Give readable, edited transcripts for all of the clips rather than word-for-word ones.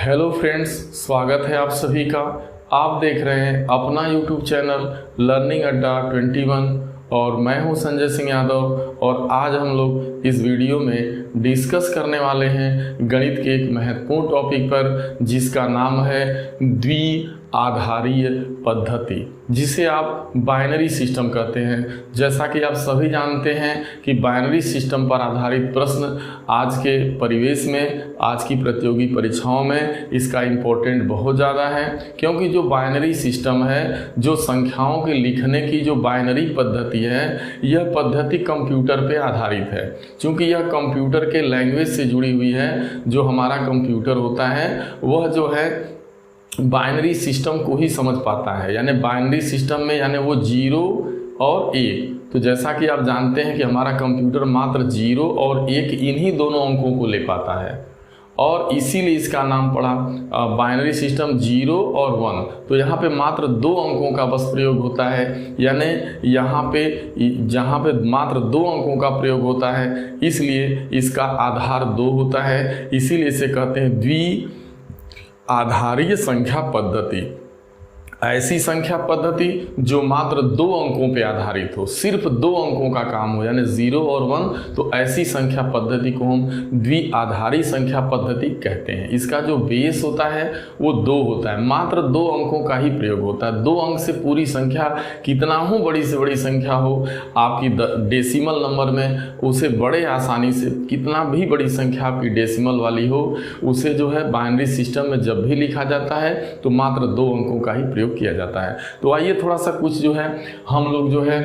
Hello friends, स्वागत है आप सभी का। आप देख रहे हैं अपना यूट्यूब चैनल लर्निंग अड्डा 21 और मैं हूं संजय सिंह यादव। और आज हम लोग इस वीडियो में डिस्कस करने वाले हैं गणित के एक महत्वपूर्ण टॉपिक पर, जिसका नाम है द्विआधारीय पद्धति, जिसे आप बाइनरी सिस्टम कहते हैं। जैसा कि आप सभी जानते हैं कि बाइनरी सिस्टम पर आधारित प्रश्न आज के परिवेश में, आज की प्रतियोगी परीक्षाओं में इसका इम्पोर्टेंट बहुत ज़्यादा है, क्योंकि जो बाइनरी सिस्टम है, जो संख्याओं के लिखने की जो बाइनरी पद्धति है, यह पद्धति कंप्यूटर पे आधारित है। क्योंकि यह कंप्यूटर के लैंग्वेज से जुड़ी हुई है। जो हमारा कंप्यूटर होता है वह जो है बाइनरी सिस्टम को ही समझ पाता है, यानी बाइनरी सिस्टम में यानी वो 0 और 1। तो जैसा कि आप जानते हैं कि हमारा कंप्यूटर मात्र 0 और 1 इन्हीं दोनों अंकों को ले पाता है, और इसीलिए इसका नाम पड़ा बाइनरी सिस्टम 0 और 1। तो यहाँ पे मात्र 2 अंकों का बस प्रयोग होता है, यानी यहाँ पे जहाँ पे मात्र 2 अंकों का प्रयोग होता है, इसलिए इसका आधार 2 होता है। इसीलिए इसे कहते हैं द्विआधारीय संख्या पद्धति। ऐसी संख्या पद्धति जो मात्र 2 अंकों पे आधारित हो, सिर्फ 2 अंकों का काम हो, यानी 0 और 1। तो ऐसी संख्या पद्धति को हम द्विआधारी संख्या पद्धति कहते हैं। इसका जो बेस होता है वो 2 होता है, मात्र 2 अंकों का ही प्रयोग होता है। 2 अंक से पूरी संख्या कितना हो, बड़ी से बड़ी संख्या हो आपकी डेसिमल नंबर में, उसे बड़े आसानी से, कितना भी बड़ी संख्या आपकी डेसिमल वाली हो, उसे जो है बाइनरी सिस्टम में जब भी लिखा जाता है तो मात्र 2 अंकों का ही प्रयोग किया जाता है। तो आइए थोड़ा सा कुछ जो है हम लोग जो है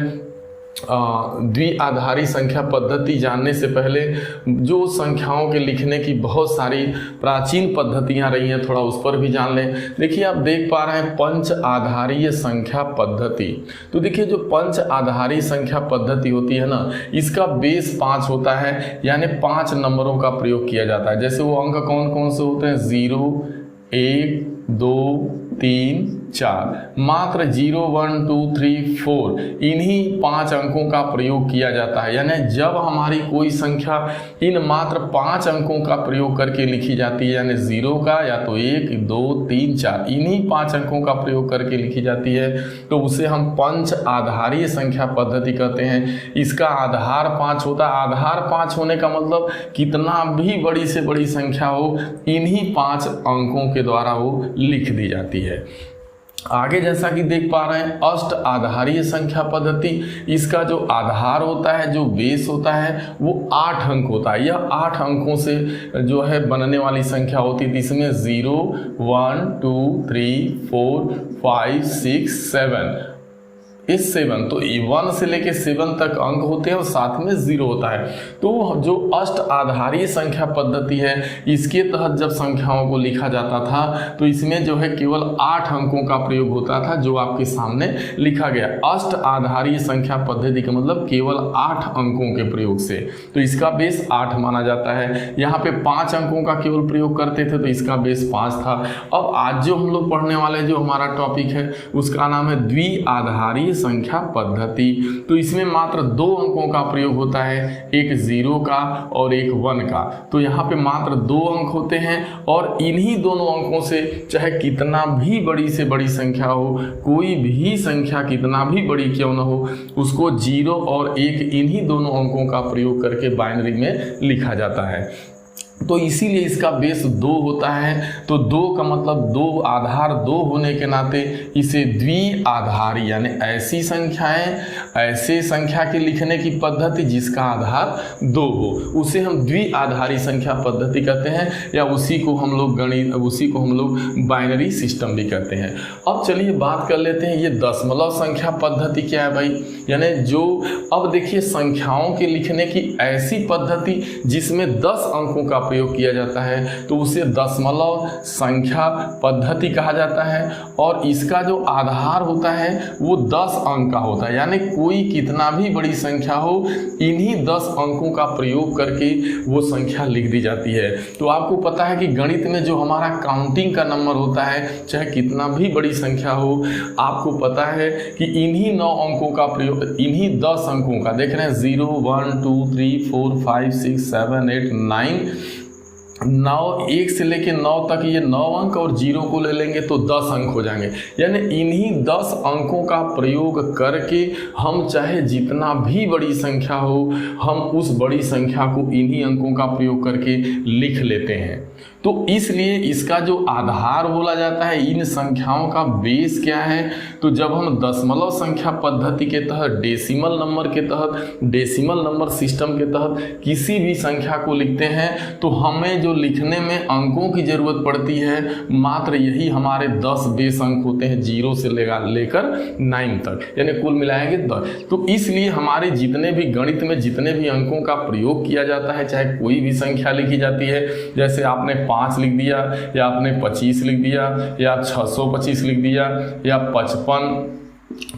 द्विआधारी संख्या पद्धति जानने से पहले जो संख्याओं के लिखने की बहुत सारी प्राचीन पद्धतियां रही हैं, थोड़ा उस पर भी जान लें। देखिए, आप देख पा रहे हैं पंच आधारीय संख्या पद्धति। तो देखिए, जो पंच आधारी संख्या पद्धति होती है ना, इसका बेस 5 होता है, यानी 5 नंबरों का प्रयोग किया जाता है। जैसे वो अंक कौन कौन से होते हैं? 0, 1, 2, 3, 4। मात्र 0, 1, 2, 3, 4 इन्हीं 5 अंकों का प्रयोग किया जाता है। यानी जब हमारी कोई संख्या इन मात्र 5 अंकों का प्रयोग करके लिखी जाती है, यानी 0 का या तो 1, 2, 3, 4 इन्हीं 5 अंकों का प्रयोग करके लिखी जाती है, तो उसे हम पंच आधारीय संख्या पद्धति कहते हैं। इसका आधार 5 होता है। आधार 5 होने का मतलब कितना भी बड़ी से बड़ी संख्या हो, इन्हीं 5 अंकों के द्वारा वो लिख दी जाती है। आगे जैसा कि देख पा रहे हैं अष्ट आधारीय संख्या पद्धति। इसका जो आधार होता है, जो बेस होता है, वो 8 अंक होता है। यह 8 अंकों से जो है बनने वाली संख्या होती है। इसमें 0, 1, 2, 3, 4, 5, 6, 7 इस 7, तो 1 से लेके 7 तक अंक होते हैं और साथ में 0 होता है। तो जो अष्ट आधारीय संख्या पद्धति है, इसके तहत जब संख्याओं को लिखा जाता था तो इसमें जो है केवल 8 अंकों का प्रयोग होता था, जो आपके सामने लिखा गया। अष्ट आधारीय संख्या पद्धति का मतलब केवल 8 अंकों के प्रयोग से, तो इसका बेस 8 माना जाता है। यहाँ पे 5 अंकों का केवल प्रयोग करते थे, तो इसका बेस 5 था। अब आज जो हम लोग पढ़ने वाले जो हमारा टॉपिक है, उसका नाम है द्विआधारीय संख्या पद्धति। तो इसमें मात्र 2 अंकों का प्रयोग होता है, एक 0 का और एक 1 का। तो यहाँ पे मात्र 2 अंक होते हैं, और इन्हीं दोनों अंकों से चाहे कितना भी बड़ी से बड़ी संख्या हो, कोई भी संख्या कितना भी बड़ी क्यों ना हो, उसको 0 और 1 इन्हीं दोनों अंकों का प्रयोग करके बाइनरी में लिखा जाता है। तो इसीलिए इसका बेस 2 होता है। तो 2 का मतलब 2, आधार 2 होने के नाते इसे द्विआधारी, यानी ऐसी संख्याएं, ऐसे संख्या के लिखने की पद्धति जिसका आधार 2 हो, उसे हम द्विआधारी संख्या पद्धति कहते हैं, या उसी को हम लोग बाइनरी सिस्टम भी कहते हैं। अब चलिए बात कर लेते हैं ये दशमलव संख्या पद्धति क्या है भाई। यानी जो अब देखिए, संख्याओं के लिखने की ऐसी पद्धति जिसमें 10 अंकों का प्रयोग किया जाता है, तो उसे दशमलव संख्या पद्धति कहा जाता है। और इसका जो आधार होता है वो 10 अंक का होता है, यानी कोई कितना भी बड़ी संख्या हो, इन्हीं 10 अंकों का प्रयोग करके वो संख्या लिख दी जाती है। तो आपको पता है कि गणित में जो हमारा काउंटिंग का नंबर होता है, चाहे कितना भी बड़ी संख्या हो, आपको पता है कि इन्हीं 9 अंकों का प्रयोग, इन्हीं 10 अंकों का, देख रहे हैं 0, 1, 2, 3, 4, 5, 6, 7, 8, 9 9 1 से लेके 9 तक ये 9 अंक और 0 को ले लेंगे तो 10 अंक हो जाएंगे। यानी इन्हीं 10 अंकों का प्रयोग करके हम चाहे जितना भी बड़ी संख्या हो, हम उस बड़ी संख्या को इन्हीं अंकों का प्रयोग करके लिख लेते हैं। तो इसलिए इसका जो आधार बोला जाता है, इन संख्याओं का बेस क्या है, तो जब हम दशमलव संख्या पद्धति के तहत, डेसिमल नंबर के तहत, डेसिमल नंबर सिस्टम के तहत किसी भी संख्या को लिखते हैं तो हमें जो लिखने में अंकों की ज़रूरत पड़ती है मात्र यही हमारे 10 बेस अंक होते हैं, 0 से लेकर 9 तक, यानी कुल मिलाएंगे 10। तो इसलिए हमारे जितने भी गणित में जितने भी अंकों का प्रयोग किया जाता है, चाहे कोई भी संख्या लिखी जाती है, जैसे आपने 5 लिख दिया, या आपने 25 लिख दिया, या 625 लिख दिया, या 55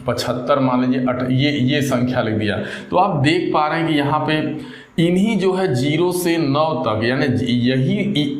75 मान लीजिए, ये संख्या लिख दिया, तो आप देख पा रहे हैं कि यहाँ पे इन्हीं जो है 0 से 9 तक, यानी यही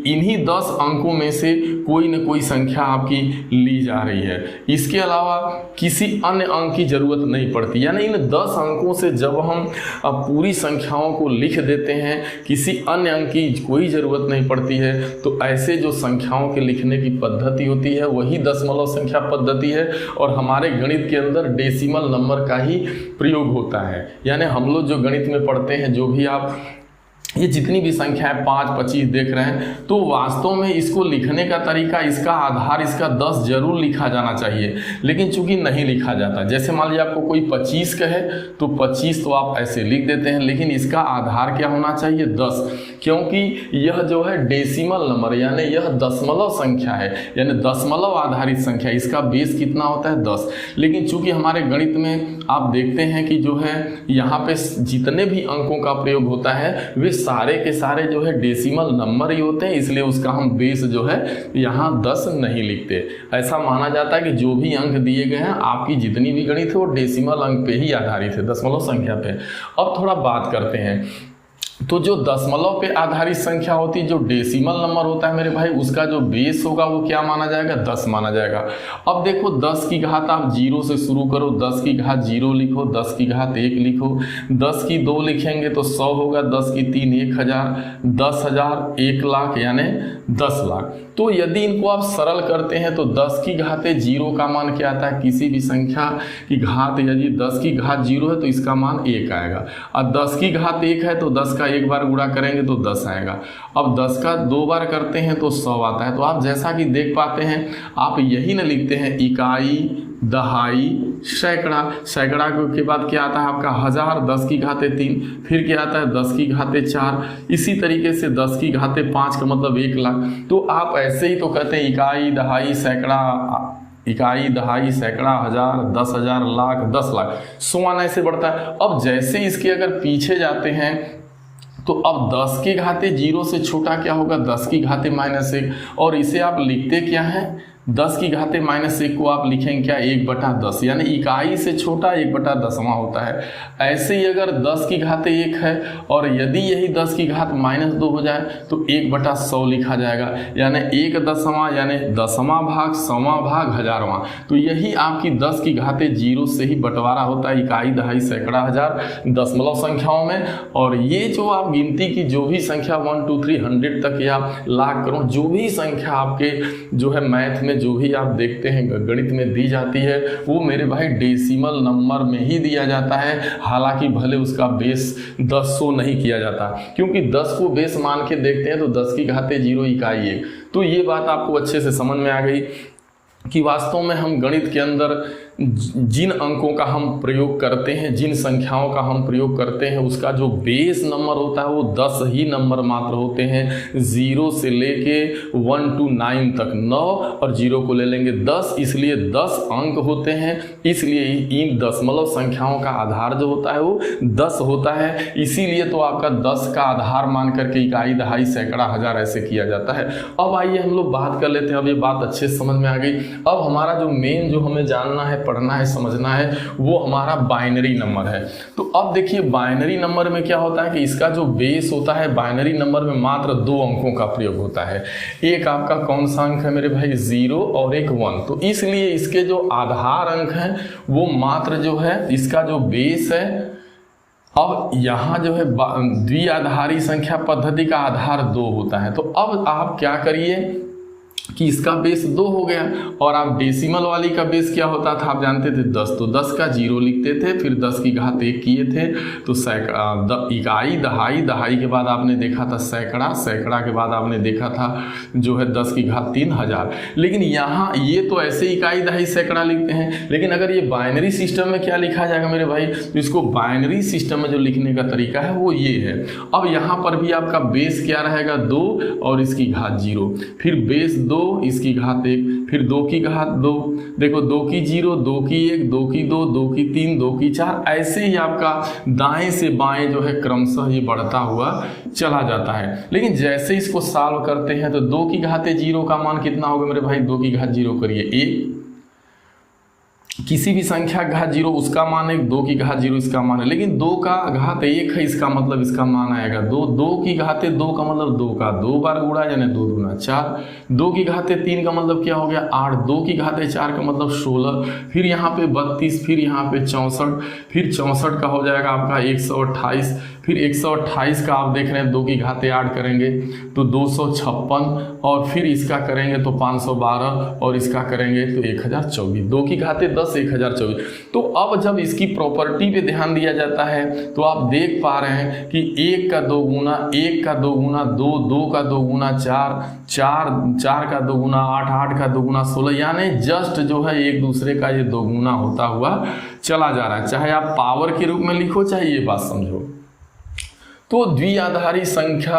इन्हीं 10 अंकों में से कोई न कोई संख्या आपकी ली जा रही है। इसके अलावा किसी अन्य अंक की ज़रूरत नहीं पड़ती, यानी इन 10 अंकों से जब हम पूरी संख्याओं को लिख देते हैं, किसी अन्य अंक की कोई ज़रूरत नहीं पड़ती है। तो ऐसे जो संख्याओं के लिखने की पद्धति होती है वही दशमलव संख्या पद्धति है, और हमारे गणित के अंदर डेसिमल नंबर का ही प्रयोग होता है। यानी हम लोग जो गणित में पढ़ते हैं, जो भी आप ये जितनी भी संख्या है 5, 25 देख रहे हैं, तो वास्तव में इसको लिखने का तरीका, इसका आधार, इसका 10 जरूर लिखा जाना चाहिए, लेकिन चूंकि नहीं लिखा जाता। जैसे मान लीजिए आपको कोई 25 कहे तो 25 तो आप ऐसे लिख देते हैं, लेकिन इसका आधार क्या होना चाहिए, 10, क्योंकि यह जो है डेसिमल नंबर, यानी यह दशमलव संख्या है, यानी दशमलव आधारित संख्या, इसका बेस कितना होता है, 10। लेकिन चूंकि हमारे गणित में आप देखते हैं कि जो है यहाँ पे जितने भी अंकों का प्रयोग होता है वे सारे के सारे जो है डेसिमल नंबर ही होते हैं, इसलिए उसका हम बेस जो है यहाँ 10 नहीं लिखते। ऐसा माना जाता है कि जो भी अंक दिए गए हैं, आपकी जितनी भी गणित है वो डेसिमल अंक पे ही आधारित है, दशमलव संख्या पे। अब थोड़ा बात करते हैं, तो जो दशमलव पे आधारित संख्या होती है, जो डेसिमल नंबर होता है मेरे भाई, उसका जो बेस होगा वो क्या माना जाएगा, 10 माना जाएगा। अब देखो 10 की घात आप 0 से शुरू करो, 10 की घात 0 लिखो, 10 की घात 1 लिखो, 10 की 2 लिखेंगे तो 100 होगा, 10 की 3 1000, 10,000 1 लाख, यानी 10 लाख। तो यदि इनको आप सरल करते हैं तो 10 की घाते 0 का मान क्या आता है, किसी भी संख्या की घात यदि 10 की घात 0 है तो इसका मान 1 आएगा, और 10 की घात 1 है तो 10 का एक बार गुणा करेंगे तो 10 आएगा। अब 10 का 2 बार करते हैं तो 100 आता है। तो आप जैसा कि देख पाते हैं, आप यही न लिखते हैं इकाई, दहाई, सैकड़ा, सैकड़ा के बाद क्या आता है आपका 1000, 10 की घाते 3, फिर क्या आता है 10 की घाते 4, इसी तरीके से 10 की घाते 5 का मतलब 1 लाख। तो आप ऐसे ही तो कहते हैं इकाई, दहाई, सैकड़ा, इकाई, दहाई, सैकड़ा, 1000, 10,000, लाख, 10 लाख, समान ऐसे बढ़ता है। अब जैसे इसके अगर पीछे जाते हैं तो अब 10 की घाते 0 से छोटा क्या होगा, 10 की घाते -1, और इसे आप लिखते क्या है, 10 की घाते -1 को आप लिखेंगे क्या, 1/10, यानी इकाई से छोटा 1/10वां होता है। ऐसे ही अगर 10 की घाते 1 है और यदि यही 10 की घात -2 हो जाए तो 1/100 लिखा जाएगा, यानी 1/10वां, यानी 10वां भाग, 100वां भाग, 1000वां। तो यही आपकी 10 की घाते 0 से ही बंटवारा होता है इकाई, दहाई, सैकड़ा, 1000 दशमलव संख्याओं में। और ये जो आप गिनती की जो भी संख्या 1 2 3 100 तक या लाख करोड़ जो भी संख्या आपके जो है मैथ में जो भी आप देखते हैं गणित में दी जाती है, वो मेरे भाई डेसिमल नंबर में ही दिया जाता है। हालांकि भले उसका बेस 10 नहीं किया जाता, क्योंकि 10 को बेस मान के देखते हैं तो 10 की घाते 0 इकाई 1। तो ये बात आपको अच्छे से समझ में आ गई कि वास्तव में हम गणित के अंदर जिन अंकों का हम प्रयोग करते हैं, जिन संख्याओं का हम प्रयोग करते हैं, उसका जो बेस नंबर होता है वो 10 ही नंबर मात्र होते हैं। 0 से लेके 1 to 9 तक, 9 और 0 को ले लेंगे 10, इसलिए 10 अंक होते हैं। इसलिए इन दशमलव संख्याओं का आधार जो होता है वो 10 होता है। इसीलिए तो आपका 10 का आधार मान करके इकाई, दहाई, सैकड़ा, 1000 ऐसे किया जाता है। अब आइए हम लोग बात कर लेते हैं। अब ये बात अच्छे से समझ में आ गई। अब हमारा जो मेन जो हमें जानना है, पढ़ना है, समझना है, वो हमारा बाइनरी नंबर है। तो अब देखिए बाइनरी नंबर में क्या होता है कि इसका जो बेस होता है, बाइनरी नंबर में मात्र 2 अंकों का प्रयोग होता है। एक आपका कौन सा अंक है मेरे भाई, 0 और एक 1। तो इसलिए इसके जो आधार अंक हैं वो मात्र जो है, इसका जो बेस है अब यहाँ जो है द्विआधारी संख्या पद्धति का आधार 2 होता है। तो अब आप क्या करिए कि इसका बेस 2 हो गया, और आप डेसिमल वाली का बेस क्या होता था आप जानते थे 10, तो 10 का 0 लिखते थे, फिर 10 की घात 1 किए थे, तो इकाई, दहाई, दहाई के बाद आपने देखा था सैकड़ा, सैकड़ा के बाद आपने देखा था जो है 10 की घात 3 हजार। लेकिन यहाँ ये तो ऐसे इकाई, दहाई, सैकड़ा लिखते हैं, लेकिन अगर ये बाइनरी सिस्टम में क्या लिखा जाएगा मेरे भाई, तो इसको बाइनरी सिस्टम में जो लिखने का तरीका है वो ये है। अब यहाँ पर भी आपका बेस क्या रहेगा 2 और इसकी घात 0, फिर बेस 2 इसकी घात 1, फिर 2 की घात 2, देखो 2 की 0, 2 की 1, 2 की 2, 2 की 3, 2 की 4, ऐसे ही आपका दाएं से बाएं जो है क्रमशः ये बढ़ता हुआ चला जाता है। लेकिन जैसे इसको सॉल्व करते हैं तो 2 की घात 0 का मान कितना होगा मेरे भाई, 2 की घात 0 करिए 1, किसी भी संख्या का घात 0 उसका मान है, 2 की घात 0 इसका मान है, लेकिन 2 का घात 1 है, इसका मतलब इसका मान आएगा 2, 2 की घात 2 का मतलब 2 का 2 बार गुणा यानी 2 दूना 4, 2 की घात 3 का मतलब क्या हो गया 8, 2 की घात 4 का मतलब 16, फिर यहाँ पे 32, फिर यहाँ पे 64, फिर 64 का हो जाएगा आपका 128, फिर 128 का आप देख रहे हैं 2 की घात 8 करेंगे तो 256, और फिर इसका करेंगे तो 512, और इसका करेंगे तो 1024, 2 की घात 10 1024। तो अब जब इसकी प्रॉपर्टी पे ध्यान दिया जाता है तो आप देख पा रहे हैं कि 1 का 2 गुना, 1 का 2 गुना 2, 2 का 2 गुना 4, 4 का 2 गुना 8, 8 का 2 गुना 16, यानी जस्ट जो है एक दूसरे का ये 2 गुना होता हुआ चला जा रहा है। चाहे आप पावर के रूप में लिखो, चाहे ये बात समझो। तो द्विआधारी संख्या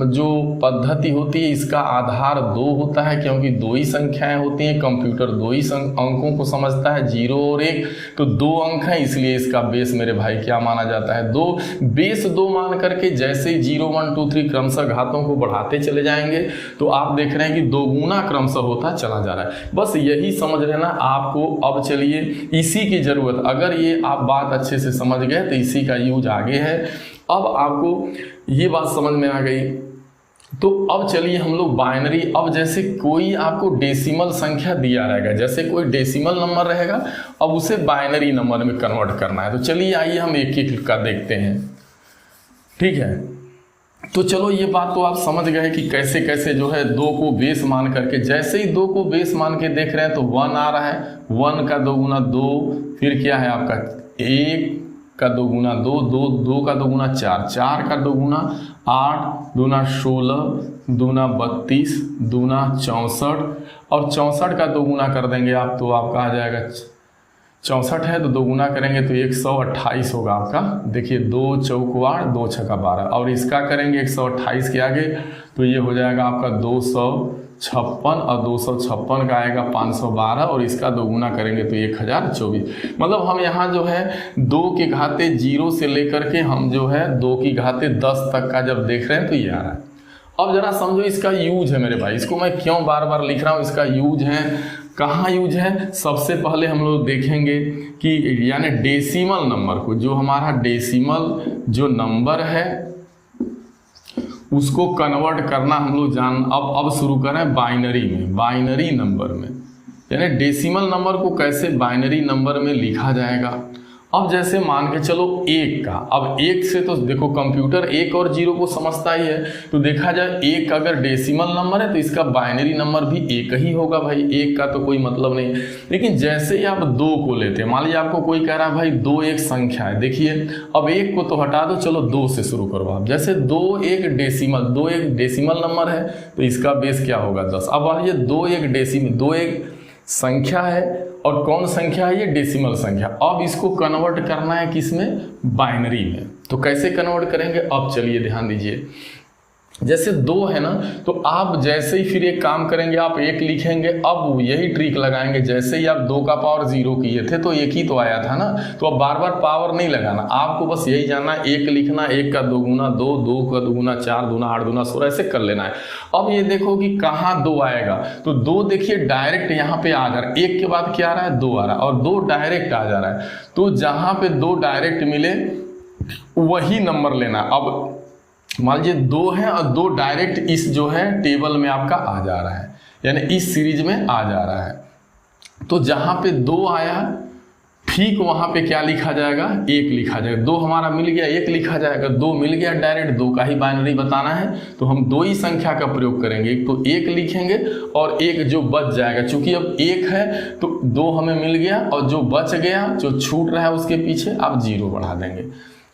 जो पद्धति होती है इसका आधार 2 होता है, क्योंकि 2 ही संख्याएं होती हैं, कंप्यूटर 2 ही अंकों को समझता है, 0 और 1, तो 2 अंक हैं, इसलिए इसका बेस मेरे भाई क्या माना जाता है 2। बेस 2 मान करके जैसे ही 0 1 2 3 क्रमशः घातों को बढ़ाते चले जाएंगे तो आप देख रहे हैं कि 2 गुना क्रमशः होता चला जा रहा है। बस यही समझ लेना आपको। अब चलिए इसी की जरूरत, अगर ये आप बात अच्छे से समझ गए तो इसी का यूज आगे है। अब आपको ये बात समझ में आ गई तो अब चलिए हम लोग बाइनरी, अब जैसे कोई आपको डेसिमल संख्या दिया रहेगा, जैसे कोई डेसिमल नंबर रहेगा, अब उसे बाइनरी नंबर में कन्वर्ट करना है। तो चलिए आइए हम एक एक का देखते हैं, ठीक है। तो चलो ये बात तो आप समझ गए कि कैसे कैसे जो है 2 को बेस मान करके, जैसे ही 2 को बेस मान के देख रहे हैं तो 1 आ रहा है, 1 का 2 गुना 2, फिर क्या है आपका 1 का 2 गुना 2, 2 का 2 गुना 4, 4 का 2 गुना 8, दूना 16, दूना 32, दूना 64, और 64 का 2 गुना कर देंगे आप तो आपका आ जाएगा 64 है तो 2 गुना करेंगे तो 128 होगा आपका। देखिए 2 चौक 8, 2 छक्का 12, और इसका करेंगे 128 के आगे तो ये हो जाएगा आपका 256, और 256 का आएगा 512, और इसका 2 गुना करेंगे तो 1024। मतलब हम यहाँ जो है 2 की घाते 0 से लेकर के हम जो है 2 की घाते 10 तक का जब देख रहे हैं तो ये आ रहा है। अब जरा समझो इसका यूज है मेरे भाई, इसको मैं क्यों बार बार लिख रहा हूँ, इसका यूज है, कहाँ यूज है। सबसे पहले हम लोग देखेंगे कि यानी डेसिमल नंबर को, जो हमारा डेसिमल जो नंबर है उसको कन्वर्ट करना हम लोग अब शुरू करें बाइनरी में, बाइनरी नंबर में, यानी डेसिमल नंबर को कैसे बाइनरी नंबर में लिखा जाएगा। अब जैसे मान के चलो 1 का, अब 1 से तो देखो कंप्यूटर 1 और 0 को समझता ही है, तो देखा जाए 1 अगर डेसिमल नंबर है तो इसका बाइनरी नंबर भी 1 ही होगा भाई, 1 का तो कोई मतलब नहीं। लेकिन जैसे ही आप 2 को लेते हैं, मान लीजिए आपको कोई कह रहा है भाई 2 एक संख्या है, देखिए अब 1 को तो हटा दो, चलो 2 से शुरू करो आप। जैसे 2 एक डेसिमल नंबर है तो इसका बेस क्या होगा 10। अब आइए 2 एक संख्या है, और कौन संख्या है ये डेसिमल संख्या। अब इसको कन्वर्ट करना है किसमें, बाइनरी में। तो कैसे कन्वर्ट करेंगे, अब चलिए ध्यान दीजिए। जैसे 2 है ना, तो आप जैसे ही फिर एक काम करेंगे, आप 1 लिखेंगे, अब यही ट्रिक लगाएंगे। जैसे ही आप 2 का पावर 0 किए थे तो 1 ही तो आया था ना, तो अब बार बार पावर नहीं लगाना, आपको बस यही जानना 1 लिखना, 1 का 2 गुना 2, 2 का 2 गुना 4, दूना 8, दूना 16, ऐसे कर लेना है। अब ये देखो कि कहाँ 2 आएगा, तो 2 देखिए डायरेक्ट यहाँ पे आ जा रहा है, 1 के बाद क्या आ रहा है 2 आ रहा है, और 2 डायरेक्ट आ जा रहा है। तो जहाँ पे 2 डायरेक्ट मिले वही नंबर लेना। अब मान लीजिए 2 है और 2 डायरेक्ट इस जो है टेबल में आपका आ जा रहा है, यानी इस सीरीज में आ जा रहा है। तो जहाँ पे 2 आया ठीक वहाँ पे क्या लिखा जाएगा, 1 लिखा जाएगा। 2 हमारा मिल गया, 1 लिखा जाएगा। 2 मिल गया डायरेक्ट, 2 का ही बाइनरी बताना है तो हम 2 ही संख्या का प्रयोग करेंगे। एक तो 1 लिखेंगे और एक जो बच जाएगा, चूंकि अब 1 है तो 2 हमें मिल गया और जो बच गया, जो छूट रहा है उसके पीछे आप 0 बढ़ा देंगे।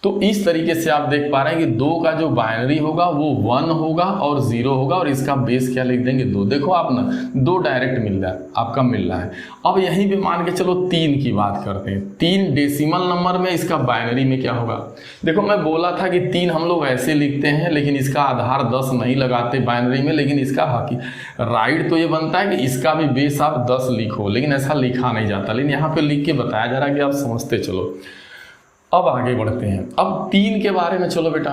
तो इस तरीके से आप देख पा रहे हैं कि 2 का जो बाइनरी होगा वो 1 होगा और 0 होगा और इसका बेस क्या लिख देंगे, 2। देखो आप ना 2 डायरेक्ट मिल रहा है, आपका मिल रहा है। अब यहीं पे मान के चलो 3 की बात करते हैं। 3 डेसिमल नंबर में इसका बाइनरी में क्या होगा। देखो मैं बोला था कि 3 हम लोग ऐसे लिखते हैं, लेकिन इसका आधार 10 नहीं लगाते बाइनरी में, लेकिन इसका राइट तो ये बनता है कि इसका भी बेस आप 10 लिखो, लेकिन ऐसा लिखा नहीं जाता। लेकिन यहाँ पे लिख के बताया जा रहा है कि आप समझते चलो। अब आगे बढ़ते हैं। अब 3 के बारे में चलो बेटा।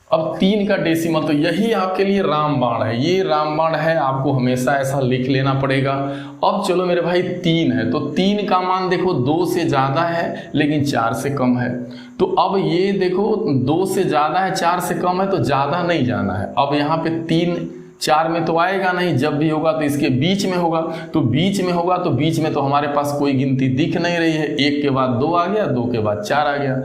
अब 3 का डेसिमल, तो यही आपके लिए रामबाण है, ये रामबाण है, आपको हमेशा ऐसा लिख लेना पड़ेगा। अब चलो मेरे भाई 3 है, तो 3 का मान देखो 2 से ज़्यादा है लेकिन 4 से कम है। तो अब ये देखो 2 से ज़्यादा है 4 से कम है, तो ज़्यादा नहीं जाना है। अब यहाँ पे 3 4 में तो आएगा नहीं, जब भी होगा तो इसके बीच में होगा। तो बीच में होगा तो बीच में तो हमारे पास कोई गिनती दिख नहीं रही है। 1 के बाद 2 आ गया, 2 के बाद 4 आ गया।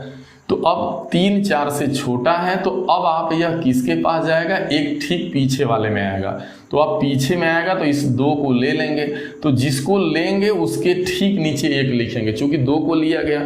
तो अब 3 4 से छोटा है, तो अब आप यह किसके पास जाएगा, एक ठीक पीछे वाले में आएगा। तो आप पीछे में आएगा तो इस 2 को ले लेंगे, तो जिसको लेंगे उसके ठीक नीचे 1 लिखेंगे, चूंकि 2 को लिया गया।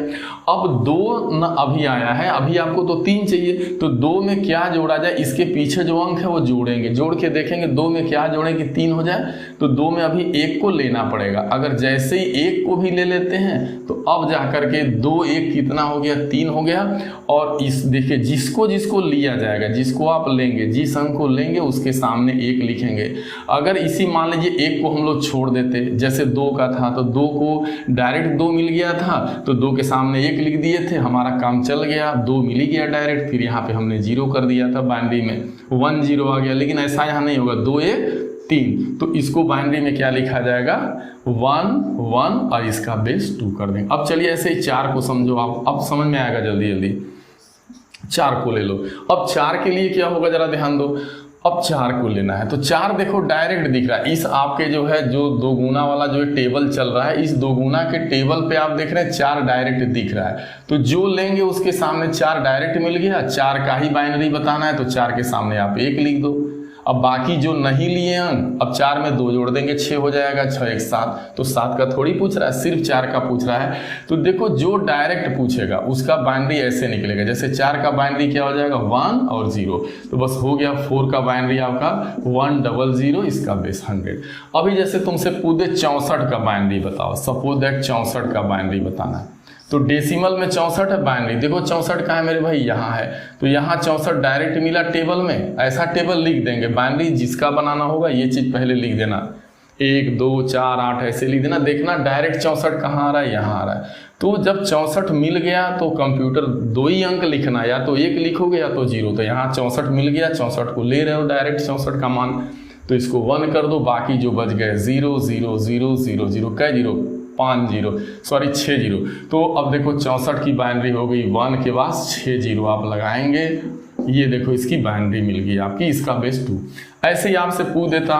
अब 2 न अभी आया है, अभी आपको तो 3 चाहिए, तो 2 में क्या जोड़ा जाए, इसके पीछे जो अंक है वो जोड़ेंगे, जोड़ के देखेंगे 2 में क्या जोड़ें कि 3 हो जाए। तो 2 में अभी 1 को लेना पड़ेगा। अगर जैसे ही 1 को भी ले लेते हैं तो अब जा करके 2 1 कितना हो गया, 3 हो गया। और इस देखिए जिसको जिसको लिया जाएगा, जिसको आप लेंगे, जिस अंक को लेंगे उसके सामने 1 लिखेंगे। अगर इसी मान लीजिए 1 को हम लोग छोड़ देते, जैसे 2 का था तो 2 को डायरेक्ट 2 मिल गया था तो 2 के सामने 1 लिख दिए थे, हमारा काम चल गया, 2 मिल ही गया डायरेक्ट। फिर यहाँ पे हमने 0 कर दिया था बाइनरी में, 1 0 आ गया। लेकिन ऐसा यहाँ नहीं होगा, 2 1 3, तो इसको बाइनरी में क्या लिखा जाएगा, 1 1 और इसका बेस 2 कर देंगे। अब चलिए ऐसे ही 4 को समझो आप, अब समझ में आएगा जल्दी जल्दी। 4 को ले लो। अब 4 के लिए क्या होगा जरा ध्यान दो। अब 4 को लेना है तो 4 देखो डायरेक्ट दिख रहा है, इस आपके जो है जो 2 गुना वाला जो टेबल चल रहा है, इस 2 गुना के टेबल पे आप देख रहे हैं 4 डायरेक्ट दिख रहा है। तो जो लेंगे उसके सामने 4 डायरेक्ट मिल गया। 4 का ही बाइनरी बताना है तो 4 के सामने आप 1 लिख दो। अब बाकी जो नहीं लिए अंक, अब 4 में 2 जोड़ देंगे, 6 हो जाएगा, 6 1 7। तो 7 का थोड़ी पूछ रहा है, सिर्फ 4 का पूछ रहा है। तो देखो जो डायरेक्ट पूछेगा उसका बाइनरी ऐसे निकलेगा, जैसे 4 का बाइनरी क्या हो जाएगा, 1 और 0। तो बस हो गया। 4 का बाइनरी आपका 100, इसका बेस 100। अभी जैसे तुमसे पूछे 64 का बाइनरी बताओ, सपोज दैट 64 का बाइनरी बताना है। तो डेसिमल में 64 है बाइनरी, देखो 64 का है मेरे भाई, यहाँ है। तो यहाँ 64 डायरेक्ट मिला टेबल में, ऐसा टेबल लिख देंगे। बाइनरी जिसका बनाना होगा ये चीज़ पहले लिख देना, 1 2 4 8 ऐसे लिख देना। देखना डायरेक्ट 64 कहाँ आ रहा है, यहाँ आ रहा है। तो जब 64 मिल गया तो कंप्यूटर 2 ही अंक लिखना, या तो 1 लिखोगे या तो 0। तो यहाँ 64 मिल गया, 64 को ले रहे हो डायरेक्ट 64 का मान, तो इसको 1 कर दो, बाकी जो बच गए 0 0 0 0 0, कै 0 5 0 सॉरी 6 0। तो अब देखो 64 की बाइनरी हो गई, 1 के बाद 6 0 आप लगाएंगे, ये देखो इसकी बाइनरी मिल गई आपकी, इसका बेस 2। ऐसे ही आपसे पूछ देता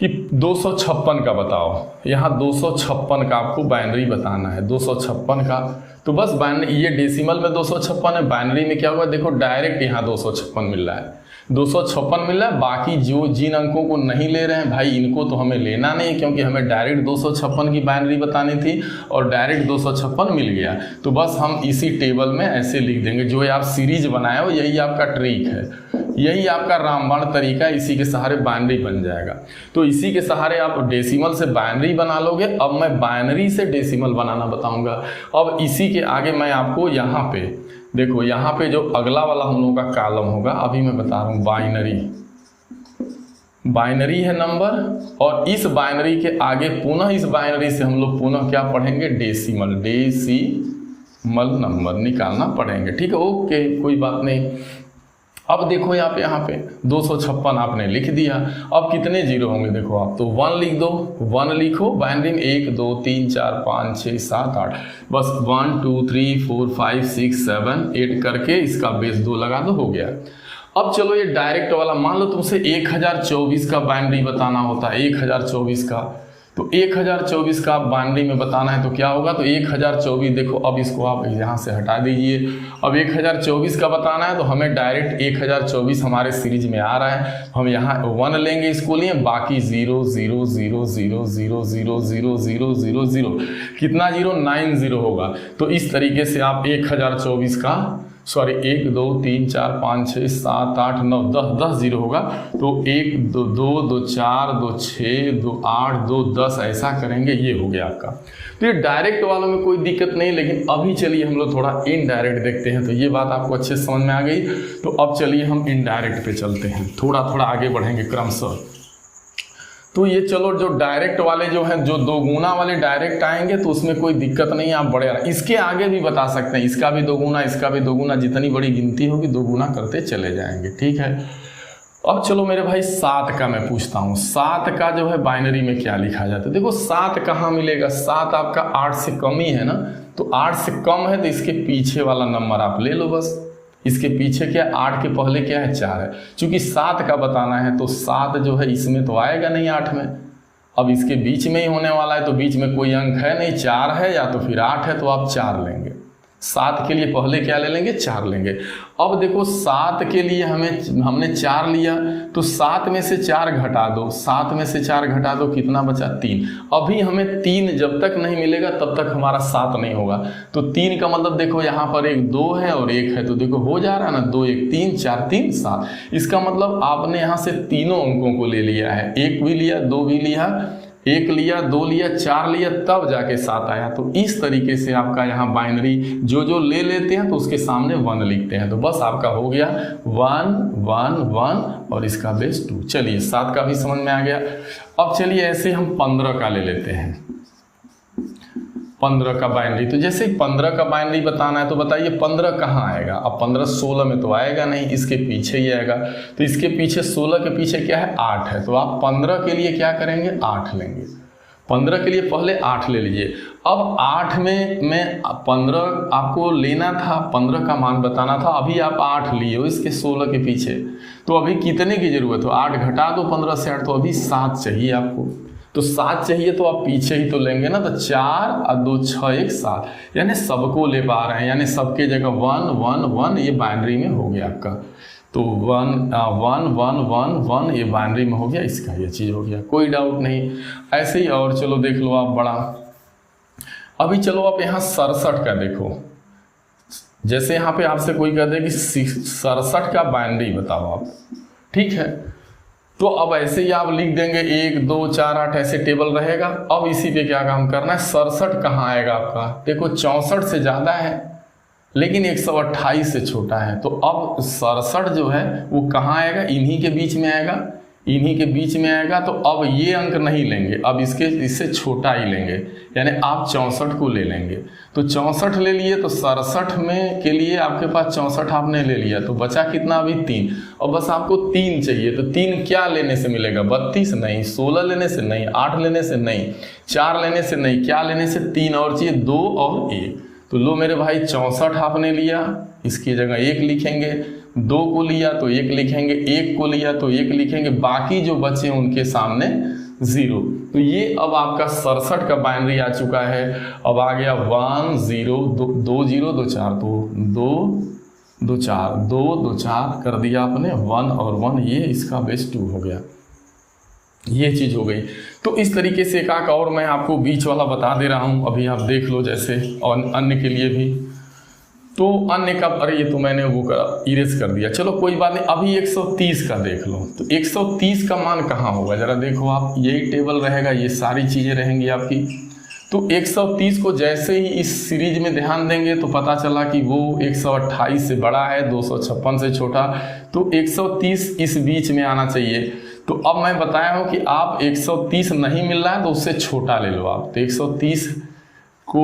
कि 256 का बताओ, यहाँ 256 का आपको बाइनरी बताना है, 256 का। तो बस बाइनरी, ये डेसिमल में 256 है, बाइनरी में क्या होगा, देखो डायरेक्ट यहाँ 256 मिल रहा है, 256 मिल रहा है। बाकी जो जिन अंकों को नहीं ले रहे हैं भाई, इनको तो हमें लेना नहीं, क्योंकि हमें डायरेक्ट 256 की बाइनरी बतानी थी और डायरेक्ट 256 मिल गया। तो बस हम इसी टेबल में ऐसे लिख देंगे। जो आप सीरीज बनाए हो यही आपका ट्रिक है, यही आपका रामबाण तरीका है, इसी के सहारे बाइनरी बन जाएगा। तो इसी के सहारे आप डेसिमल से बाइनरी बना लोगे। अब मैं बाइनरी से डेसिमल बनाना बताऊंगा। अब इसी के आगे मैं आपको यहाँ पे देखो, यहाँ पे जो अगला वाला हम लोगों का कॉलम होगा, अभी मैं बता रहा हूँ, बाइनरी है नंबर, और इस बाइनरी के आगे पुनः इस बाइनरी से हम लोग पुनः क्या पढ़ेंगे, डेसिमल नंबर निकालना पड़ेंगे। ठीक है, ओके, कोई बात नहीं। अब देखो यहाँ पे 256 आपने लिख दिया। अब कितने 0 होंगे देखो आप, तो 1 लिख दो, 1 लिखो बाइनरी में, 1 2 3 4 5 6 7 8, बस 1 2 3 4 5 6 7 8 करके इसका बेस 2 लगा दो, हो गया। अब चलो ये डायरेक्ट वाला, मान लो तुमसे 1024 का बाइनरी बताना होता है, 1024 का, तो 1024 का बाइनरी में बताना है तो क्या होगा, तो 1024 देखो, अब इसको आप यहाँ से हटा दीजिए। अब 1024 का बताना है तो हमें डायरेक्ट 1024 हमारे सीरीज में आ रहा है, हम यहाँ 1 लेंगे इसको लिए, बाकी 0 0 0 0 0 0 0 0 0 0 कितना 0 90 होगा। तो इस तरीके से आप 1024 का 1 2 3 4 5 6 7 8 9 10 0 होगा। तो 1 2 2 2 4 2 6 2 8 2 10 ऐसा करेंगे, ये हो गया आपका। तो ये डायरेक्ट वालों में कोई दिक्कत नहीं, लेकिन अभी चलिए हम लोग थोड़ा इनडायरेक्ट देखते हैं। तो ये बात आपको अच्छे से समझ में आ गई। तो अब चलिए हम इनडायरेक्ट पे चलते हैं, थोड़ा थोड़ा आगे बढ़ेंगे क्रमशः। तो ये चलो जो डायरेक्ट वाले जो हैं, जो 2 गुना वाले डायरेक्ट आएंगे तो उसमें कोई दिक्कत नहीं, आप बड़े इसके आगे भी बता सकते हैं, इसका भी 2 गुना, इसका भी 2 गुना, जितनी बड़ी गिनती होगी 2 गुना करते चले जाएंगे, ठीक है। अब चलो मेरे भाई 7 का मैं पूछता हूँ, 7 का जो है बाइनरी में क्या लिखा जाता है। देखो 7 कहाँ मिलेगा, 7 आपका 8 से कम ही है ना, तो 8 से कम है तो इसके पीछे वाला नंबर आप ले लो बस। इसके पीछे क्या है, 8 के पहले क्या है 4 है। चूंकि 7 का बताना है तो 7 जो है इसमें तो आएगा नहीं 8 में, अब इसके बीच में ही होने वाला है, तो बीच में कोई अंक है नहीं, 4 है या तो फिर 8 है, तो आप 4 लेंगे। 7 के लिए पहले क्या ले लेंगे, 4 लेंगे। अब देखो 7 के लिए हमने 4 लिया, तो 7 में से 4 घटा दो, 7 में से 4 घटा दो, कितना बचा 3। अभी हमें 3 जब तक नहीं मिलेगा तब तक हमारा 7 नहीं होगा। तो 3 का मतलब देखो यहाँ पर 1 2 है और 1 है, तो देखो हो जा रहा है ना, 2 1 3 4 3 7। इसका मतलब आपने यहाँ से तीनों अंकों को ले लिया है, 1 भी लिया, 2 भी लिया, 1 लिया, 2 लिया, 4 लिया, तब जाके 7 आया। तो इस तरीके से आपका यहाँ बाइनरी जो ले लेते हैं तो उसके सामने 1 लिखते हैं, तो बस आपका हो गया 1 1 1 और इसका बेस 2। चलिए 7 का भी समझ में आ गया। अब चलिए ऐसे हम 15 का ले लेते हैं, 15 का बाइनरी। तो जैसे 15 का बाइनरी बताना है तो बताइए 15 कहाँ आएगा। अब 15 16 में तो आएगा नहीं, इसके पीछे ही आएगा। तो इसके पीछे 16 के पीछे क्या है 8 है, तो आप 15 के लिए क्या करेंगे 8 लेंगे। 15 के लिए पहले 8 ले लीजिए। अब 8 में 15 आपको लेना था, 15 का मान बताना था, अभी आप 8 लिए हो इसके 16 के पीछे, तो अभी कितने की जरूरत हो, 8 घटा दो 15 से 8, तो अभी 7 चाहिए आपको। तो 7 चाहिए तो आप पीछे ही तो लेंगे ना, तो 4 और 2 6 1 7, यानी सबको ले पा रहे हैं, यानी सबके जगह 1 1 1 ये बाइनरी में हो गया आपका। तो 1 1 1 1 1 ये बाइनरी में हो गया, इसका ये चीज़ हो गया, कोई डाउट नहीं। ऐसे ही और चलो देख लो आप बड़ा। अभी चलो आप यहाँ 67 का देखो। जैसे यहाँ पे आपसे कोई कहते हैं कि 67 का बाइनरी बताओ आप, ठीक है, तो अब ऐसे ही आप लिख देंगे 1 2 4 8 ऐसे टेबल रहेगा। अब इसी पे क्या काम करना है, 67 कहाँ आएगा आपका, देखो 64 से ज़्यादा है लेकिन 128 से छोटा है, तो अब 67 जो है वो कहाँ आएगा, इन्हीं के बीच में आएगा, इन्हीं के बीच में आएगा। तो अब ये अंक नहीं लेंगे, अब इससे छोटा ही लेंगे, यानी आप 64 को ले लेंगे। तो 64 ले लिए, तो 67 में के लिए आपके पास 64 आपने ले लिया, तो बचा कितना अभी 3, और बस आपको 3 चाहिए। तो 3 क्या लेने से मिलेगा, 32 नहीं, 16 लेने से नहीं, 8 लेने से नहीं, 4 लेने से नहीं, क्या लेने से 3 और चाहिए, 2 और 1। तो लो मेरे भाई 64 आपने लिया, इसकी जगह 1 लिखेंगे, 2 को लिया तो 1 लिखेंगे, 1 को लिया तो 1 लिखेंगे, बाकी जो बचे उनके सामने 0। तो ये अब आपका 67 का बाइनरी आ चुका है। अब आ गया 1 0 2 0 2 4, तो 2 2 4 2 2 4 कर दिया आपने, 1 और 1, ये इसका बेस 2 हो गया, ये चीज़ हो गई। तो इस तरीके से एक और मैं आपको बीच वाला बता दे रहा हूँ, अभी आप देख लो जैसे, और अन्य के लिए भी। तो अन्य का, अरे ये तो मैंने वो इरेज कर दिया, चलो कोई बात नहीं। अभी 130 का देख लो, तो 130 का मान कहाँ होगा जरा देखो आप, यही टेबल रहेगा, ये सारी चीज़ें रहेंगी आपकी। तो 130 को जैसे ही इस सीरीज में ध्यान देंगे तो पता चला कि वो 128 से बड़ा है, 256 से छोटा, तो 130 इस बीच में आना चाहिए। तो अब मैं बताया हूँ कि आप 130 नहीं मिल रहा है तो उससे छोटा ले लो आप। तो 130 को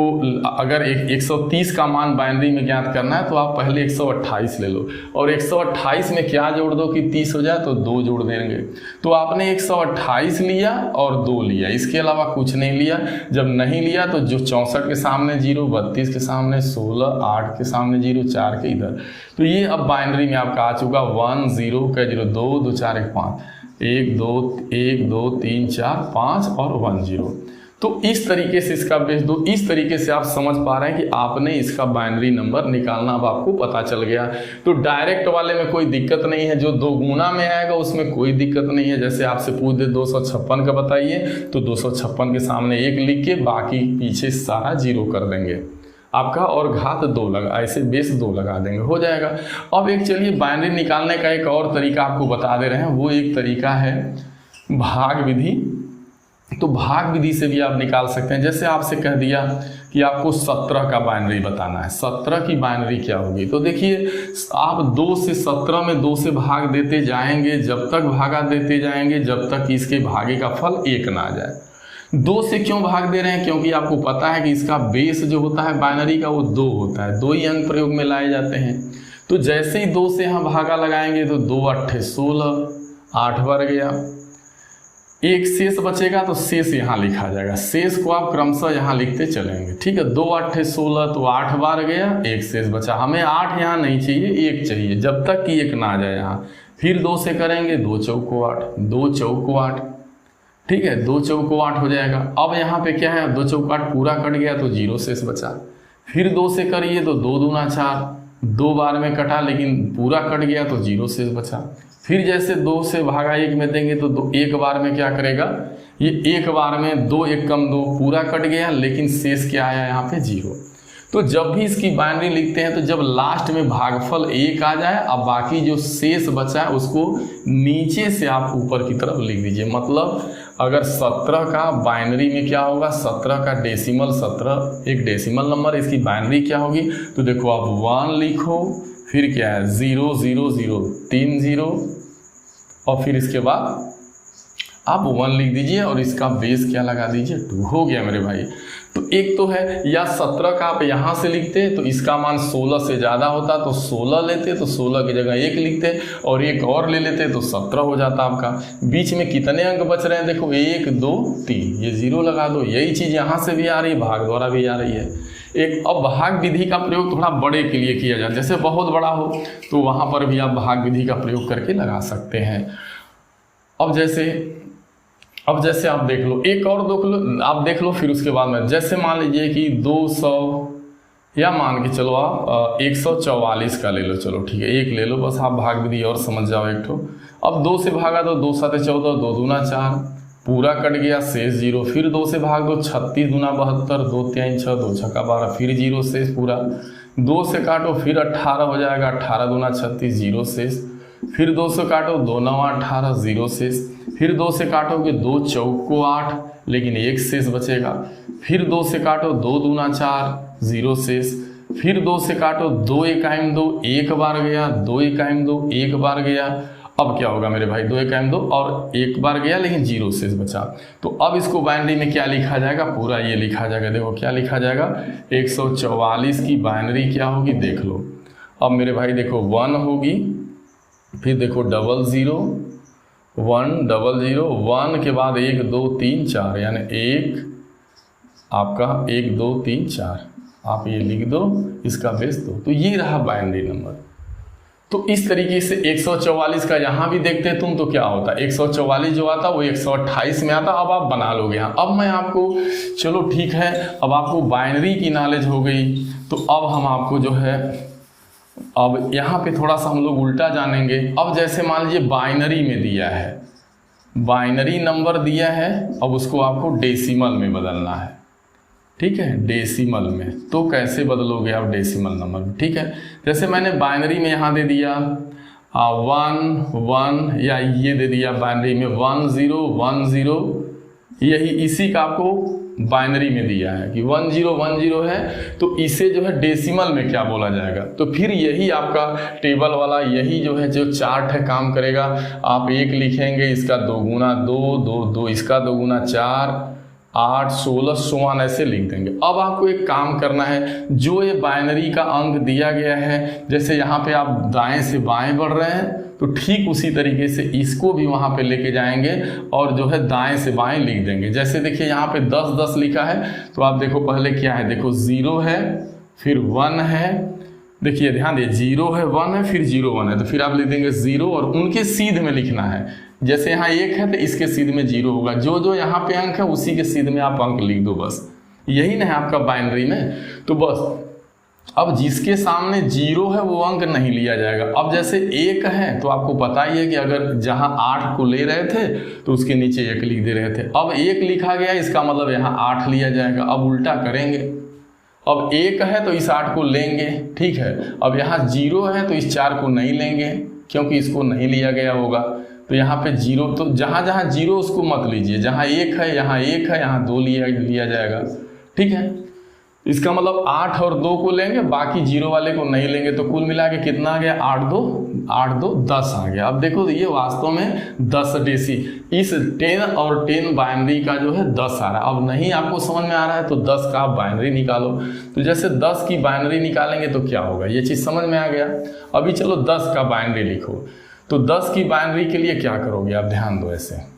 अगर 130 का मान बाइनरी में ज्ञात करना है तो आप पहले 128 ले लो, और 128 में क्या जोड़ दो कि 30 हो जाए, तो 2 जोड़ देंगे। तो आपने 128 लिया और 2 लिया, इसके अलावा कुछ नहीं लिया। जब नहीं लिया तो जो 64 के सामने 0, 32 के सामने 16, 8 के सामने 0, 4 के इधर, तो ये अब बाइनरी में आपका आ चुका 1 0 का 0 2 2 4 1 5। 1 2 3 4 5 और 1 0। तो इस तरीके से इसका बेस दो, इस तरीके से आप समझ पा रहे हैं कि आपने इसका बाइनरी नंबर निकालना अब आपको पता चल गया। तो डायरेक्ट वाले में कोई दिक्कत नहीं है, जो 2 गुना में आएगा उसमें कोई दिक्कत नहीं है। जैसे आपसे पूछ दे 256 का बताइए, तो 256 के सामने 1 लिख के बाकी पीछे सारा 0 कर देंगे आपका, और घात 2 लगा, ऐसे बेस 2 लगा देंगे, हो जाएगा। अब एक चलिए बाइनरी निकालने का एक और तरीका आपको बता दे रहे हैं, वो एक तरीका है भाग विधि। तो भाग विधि से भी आप निकाल सकते हैं। जैसे आपसे कह दिया कि आपको 17 का बाइनरी बताना है, 17 की बाइनरी क्या होगी, तो देखिए आप 2 से 17 में 2 से भाग देते जाएंगे, जब तक भागा देते जाएंगे जब तक इसके भागे का फल 1 ना आ जाए। 2 से क्यों भाग दे रहे हैं, क्योंकि आपको पता है कि इसका बेस जो होता है बाइनरी का वो 2 होता है, 2 ही अंक प्रयोग में लाए जाते हैं। तो जैसे ही 2 से यहाँ भागा लगाएंगे तो 2 8 16, 8 बार गया, एक शेष बचेगा तो शेष यहाँ लिखा जाएगा, शेष को आप क्रमशः यहाँ लिखते चलेंगे, ठीक है। 2 8 16 तो 8 बार गया, एक शेष बचा, हमें 8 यहाँ नहीं चाहिए, 1 चाहिए, जब तक कि 1 ना आ जाए यहाँ। फिर 2 से करेंगे, 2 चौको 8, 2 चौको 8, ठीक है, 2 चौको 8 हो जाएगा। अब यहाँ पे क्या है, 2 चौको 8 पूरा कट गया तो 0 शेष बचा। फिर 2 से करिए तो 2 दूना 4, 2 बार में कटा लेकिन पूरा कट गया तो 0 शेष बचा। फिर जैसे 2 से भागा 1 में देंगे तो 2 एक बार में क्या करेगा, ये एक बार में 2 1 कम 2 पूरा कट गया, लेकिन शेष क्या आया यहाँ पे 0। तो जब भी इसकी बाइनरी लिखते हैं तो जब लास्ट में भागफल 1 आ जाए, अब बाकी जो शेष बचा है उसको नीचे से आप ऊपर की तरफ लिख दीजिए। मतलब अगर 17 का बाइनरी में क्या होगा, 17 का डेसिमल, 17 एक डेसिमल नंबर, इसकी बाइनरी क्या होगी, तो देखो आप 1 लिखो, फिर क्या है 0 0 0 3 0, और फिर इसके बाद आप 1 लिख दीजिए और इसका बेस क्या लगा दीजिए 2, हो गया मेरे भाई। तो एक तो है, या 17 का आप यहाँ से लिखते तो इसका मान 16 से ज़्यादा होता तो 16 लेते, तो 16 की जगह 1 लिखते और 1 और ले लेते तो 17 हो जाता आपका। बीच में कितने अंक बच रहे हैं, देखो 1 2 3, ये 0 लगा दो। यही चीज़ यहाँ से भी आ रही है, भाग द्वारा भी आ रही है। एक अब भाग विधि का प्रयोग थोड़ा बड़े के लिए किया जाए, जैसे बहुत बड़ा हो तो वहाँ पर भी आप भाग विधि का प्रयोग करके लगा सकते हैं। अब जैसे आप देख लो, एक और आप देख लो, फिर उसके बाद में जैसे मान लीजिए कि 200 या मान के चलो आप 144 का ले लो, चलो ठीक है, 1 ले लो, बस आप भाग विधि और समझ जाओ एक ठो। अब 2 से भागा तो 2 7 14, 2 दूना 4, पूरा कट गया, शेष 0। फिर 2 से भाग दो, 36 दूना 72, 2 3 6, 2 6 12, फिर 0 शेष पूरा। 2 से काटो फिर 18 हो जाएगा, 18 दूना 36, 0 शेष। फिर 2 से काटो, 2 9 18, 0 शेष। फिर 2 से काटोगे 2 चौको 8, लेकिन 1 शेष बचेगा। फिर 2 से काटो, 2 दूना 4, 0 शेष। फिर 2 से काटो, 2 1 2, 1 बार गया, 2 1 2, 1 बार गया। अब क्या होगा मेरे भाई, 2 1 2 और 1 बार गया लेकिन 0 शेष बचा। तो अब इसको बाइनरी में क्या लिखा जाएगा, पूरा ये लिखा जाएगा। देखो क्या लिखा जाएगा, 144 की बाइनरी क्या होगी देख लो। अब मेरे भाई देखो 1 होगी, फिर देखो 00 1 00 1 के बाद 1 2 3 4, यानी 1 आपका 1 2 3 4, आप ये लिख दो, इसका बेस दो। तो ये रहा बाइनरी नंबर। तो इस तरीके से 144 का यहाँ भी देखते तुम तो क्या होता है, 144 जो आता वो 128 में आता। अब आप बना लोगे यहाँ। अब मैं आपको, चलो ठीक है, अब आपको बाइनरी की नॉलेज हो गई, तो अब हम आपको जो है, अब यहाँ पे थोड़ा सा हम लोग उल्टा जानेंगे। अब जैसे मान लीजिए बाइनरी में दिया है, बाइनरी नंबर दिया है, अब उसको आपको डेसिमल में बदलना है, ठीक है, डेसिमल में। तो कैसे बदलोगे आप डेसिमल नंबर में, ठीक है। जैसे मैंने बाइनरी में यहाँ दे दिया 1 1, या ये दे दिया बाइनरी में 1 0 1 0, यही इसी का आपको बाइनरी में दिया है कि 1 0 1 0 है, तो इसे जो है डेसिमल में क्या बोला जाएगा। तो फिर यही आपका टेबल वाला, यही जो है जो चार्ट है काम करेगा। आप 1 लिखेंगे, इसका 2 गुना 2 2 2, इसका 2 गुना 4 8 16 16 ऐसे लिख देंगे। अब आपको एक काम करना है, जो ये बाइनरी का अंक दिया गया है, जैसे यहाँ पे आप दाएं से बाएं बढ़ रहे हैं, तो ठीक उसी तरीके से इसको भी वहाँ पे लेके जाएंगे और जो है दाएं से बाएं लिख देंगे। जैसे देखिए यहाँ पे 10 10 लिखा है, तो आप देखो पहले क्या है, देखो 0 है, फिर 1 है, देखिए ध्यान दिए, 0 है 1 है फिर 0 1 है, तो फिर आप लिख देंगे 0 और उनके सीध में लिखना है। जैसे यहाँ 1 है तो इसके सीध में 0 होगा, जो जो यहाँ पे अंक है उसी के सीध में आप अंक लिख दो, बस यही ना है आपका बाइनरी में। तो बस अब जिसके सामने 0 है वो अंक नहीं लिया जाएगा। अब जैसे 1 है तो आपको पता ही है कि अगर जहाँ 8 को ले रहे थे तो उसके नीचे 1 लिख दे रहे थे। अब 1 लिखा गया, इसका मतलब यहाँ 8 लिया जाएगा। अब उल्टा करेंगे, अब 1 है तो इस 8 को लेंगे, ठीक है। अब यहाँ 0 है तो इस 4 को नहीं लेंगे क्योंकि इसको नहीं लिया गया होगा। तो यहाँ पे 0, तो जहाँ जहाँ 0 उसको मत लीजिए, जहाँ 1 है यहाँ 1 है यहाँ 2 लिया जाएगा, ठीक है। इसका मतलब 8 और 2 को लेंगे, बाकी 0 वाले को नहीं लेंगे, तो कुल मिला के कितना आ गया, 8 2 10 आ गया। अब देखो ये वास्तव में 10 डेसी, इस 10 और 10 बाइनरी का जो है 10 आ रहा है। अब नहीं आपको समझ में आ रहा है तो 10 का आप बाइनरी निकालो। तो जैसे 10 की बाइनरी निकालेंगे तो क्या होगा, ये चीज़ समझ में आ गया। अभी चलो 10 का बाइनरी लिखो। तो 10 की बाइनरी के लिए क्या करोगे आप, ध्यान दो। ऐसे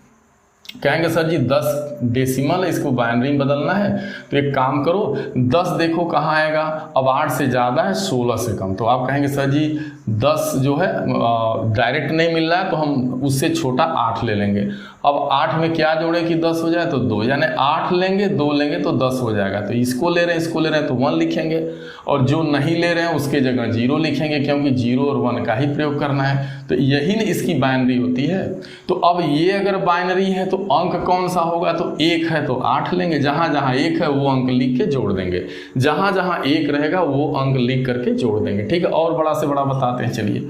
कहेंगे सर जी 10 डेसिमल है, इसको बाइनरी में बदलना है, तो एक काम करो 10 देखो कहाँ आएगा। अब 8 से ज़्यादा है 16 से कम, तो आप कहेंगे सर जी 10 जो है डायरेक्ट नहीं मिल रहा है तो हम उससे छोटा 8 ले लेंगे। अब 8 में क्या जोड़े कि 10 हो जाए, तो 2, यानी 8 लेंगे 2 लेंगे तो 10 हो जाएगा। तो इसको ले रहे हैं इसको ले रहे हैं तो 1 लिखेंगे, और जो नहीं ले रहे हैं उसके जगह 0 लिखेंगे क्योंकि 0 और 1 का ही प्रयोग करना है। तो यही ना इसकी बाइनरी होती है। तो अब ये अगर बाइनरी है तो अंक कौन सा होगा, तो 1 है तो 8 लेंगे, जहाँ जहाँ 1 है वो अंक लिख के जोड़ देंगे, जहाँ जहाँ 1 रहेगा वो अंक लिख करके जोड़ देंगे, ठीक है। और बड़ा से बड़ा बताते हैं, चलिए।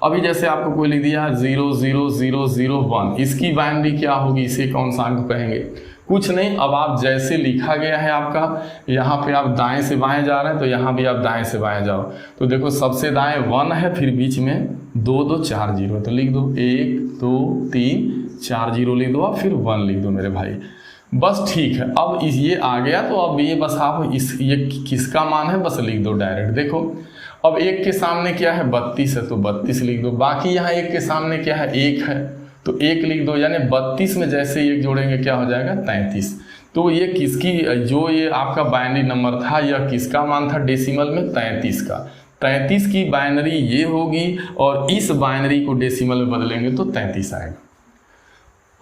अभी जैसे आपको कोई लिख दिया 0 0 0 0 1, इसकी बाइनरी क्या होगी, इसे कौन सा अंक कहेंगे, कुछ नहीं। अब आप जैसे लिखा गया है आपका, यहाँ पे आप दाएं से बाएं जा रहे हैं तो यहाँ भी आप दाएं से बाएं जाओ। तो देखो सबसे दाएं 1 है, फिर बीच में 2 2 4 0, तो लिख दो 1 2 3 4 0 लिख दो, आप फिर 1 लिख दो मेरे भाई, बस ठीक है। अब ये आ गया तो अब ये बस आप ये किसका मान है बस लिख दो डायरेक्ट। देखो अब 1 के सामने क्या है 32 है तो 32 लिख दो, बाकी यहाँ 1 के सामने क्या है 1 है तो 1 लिख दो, यानी 32 में जैसे 1 जोड़ेंगे क्या हो जाएगा 33। तो ये किसकी, जो ये आपका बाइनरी नंबर था यह किसका मान था डेसिमल में, 33 का। 33 की बाइनरी ये होगी और इस बाइनरी को डेसिमल में बदलेंगे तो 33 आएगा।